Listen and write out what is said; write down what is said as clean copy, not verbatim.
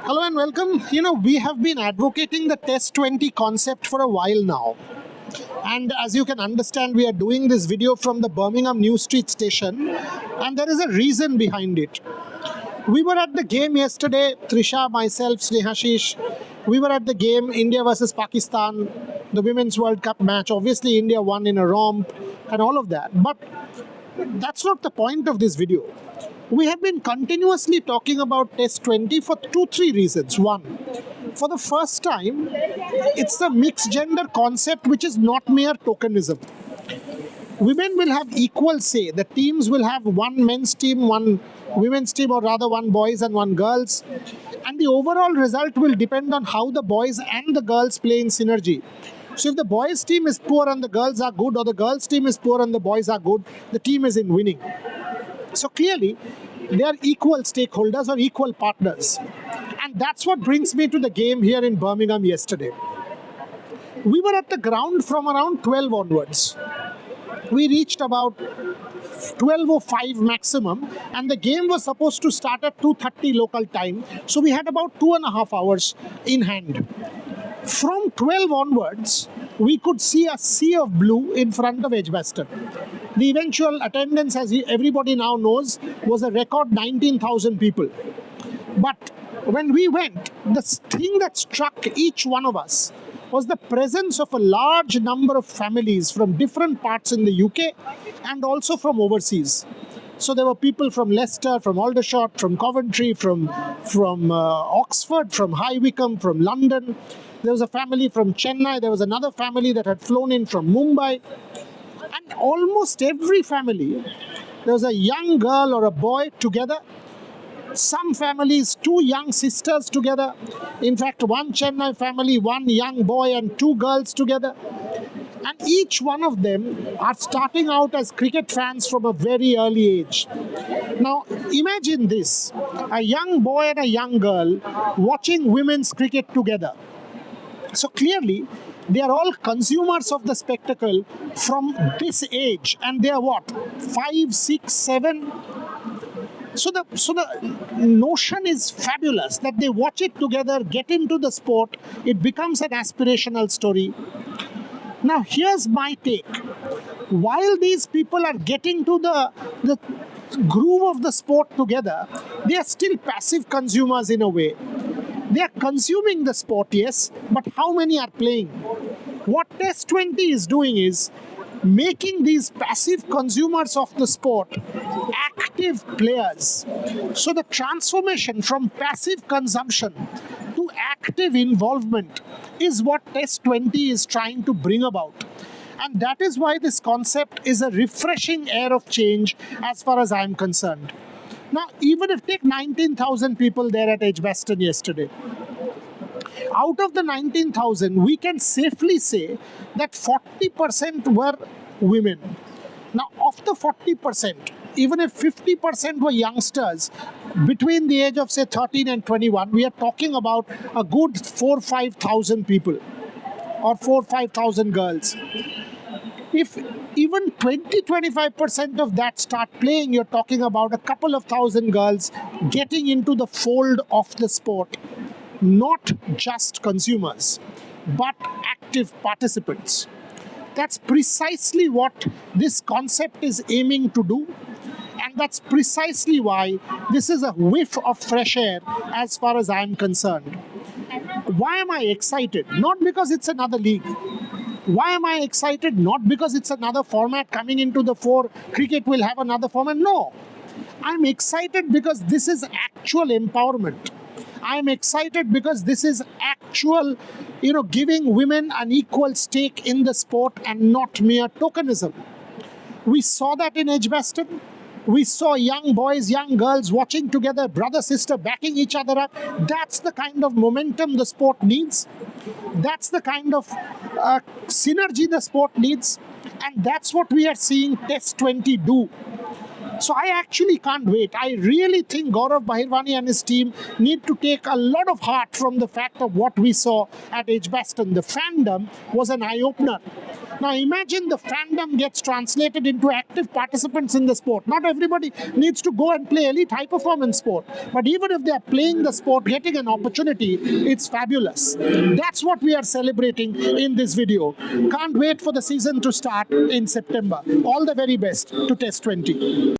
Hello and welcome. We have been advocating the Test 20 concept for a while now. And as you can understand, we are doing this video from the Birmingham New Street station, and there is a reason behind it. We were at the game yesterday, Trisha, myself, Snehashish. We were at the game, India versus Pakistan, the Women's World Cup match. Obviously, India won in a romp and all of that. But that's not the point of this video. We have been continuously talking about Test 20 for 2-3 reasons. One, for the first time, it's a mixed gender concept which is not mere tokenism. Women will have equal say. The teams will have one men's team, one women's team, or rather one boys and one girls. And the overall result will depend on how the boys and the girls play in synergy. So if the boys' team is poor and the girls are good, or the girls' team is poor and the boys are good, the team is in winning. So clearly, they are equal stakeholders or equal partners. And that's what brings me to the game here in Birmingham yesterday. We were at the ground from around 12 onwards. We reached about 12:05 maximum, and the game was supposed to start at 2:30 local time. So we had about 2.5 hours in hand. From 12 onwards, we could see a sea of blue in front of Edgbaston. The eventual attendance, as everybody now knows, was a record 19,000 people. But when we went, the thing that struck each one of us was the presence of a large number of families from different parts in the UK and also from overseas. So there were people from Leicester, from Aldershot, from Coventry, from Oxford, from High Wycombe, from London. There was a family from Chennai. There was another family that had flown in from Mumbai. And almost every family, there was a young girl or a boy together. Some families, 2 young sisters together. In fact, one Chennai family, 1 young boy and 2 girls together. And each one of them are starting out as cricket fans from a very early age. Now, imagine this, a young boy and a young girl watching women's cricket together. So clearly, they are all consumers of the spectacle from this age. And they are what? 5, 6, 7? So the notion is fabulous that they watch it together, get into the sport. It becomes an aspirational story. Now, here's my take. While these people are getting to the groove of the sport together, they are still passive consumers in a way. They are consuming the sport, yes, but how many are playing? What Test 20 is doing is making these passive consumers of the sport active players. So the transformation from passive consumption to active involvement is what Test 20 is trying to bring about. And that is why this concept is a refreshing air of change as far as I am concerned. Now, even if take 19,000 people there at Edgbaston yesterday, out of the 19,000, we can safely say that 40% were women. Now, of the 40%, even if 50% were youngsters between the age of, say, 13 and 21, we are talking about a good 4,000-5,000 people or 4,000-5,000 girls. If even 20-25% of that start playing, you're talking about a couple of thousand girls getting into the fold of the sport. Not just consumers, but active participants. That's precisely what this concept is aiming to do. And that's precisely why this is a whiff of fresh air as far as I'm concerned. Why am I excited? Not because it's another league. Why am I excited? Not because it's another format coming into the fore. Cricket will have another format. No. I'm excited because this is actual empowerment. I'm excited because this is actual, giving women an equal stake in the sport and not mere tokenism. We saw that in Edgbaston. We saw young boys, young girls watching together, brother, sister, backing each other up. That's the kind of momentum the sport needs. That's the kind of synergy the sport needs. And that's what we are seeing Test 20 do. So I actually can't wait. I really think Gaurav Bahirwani and his team need to take a lot of heart from the fact of what we saw at Edgbaston. The fandom was an eye-opener. Now imagine the fandom gets translated into active participants in the sport. Not everybody needs to go and play elite high performance sport, but even if they are playing the sport, getting an opportunity, it's fabulous. That's what we are celebrating in this video. Can't wait for the season to start in September. All the very best to Test 20.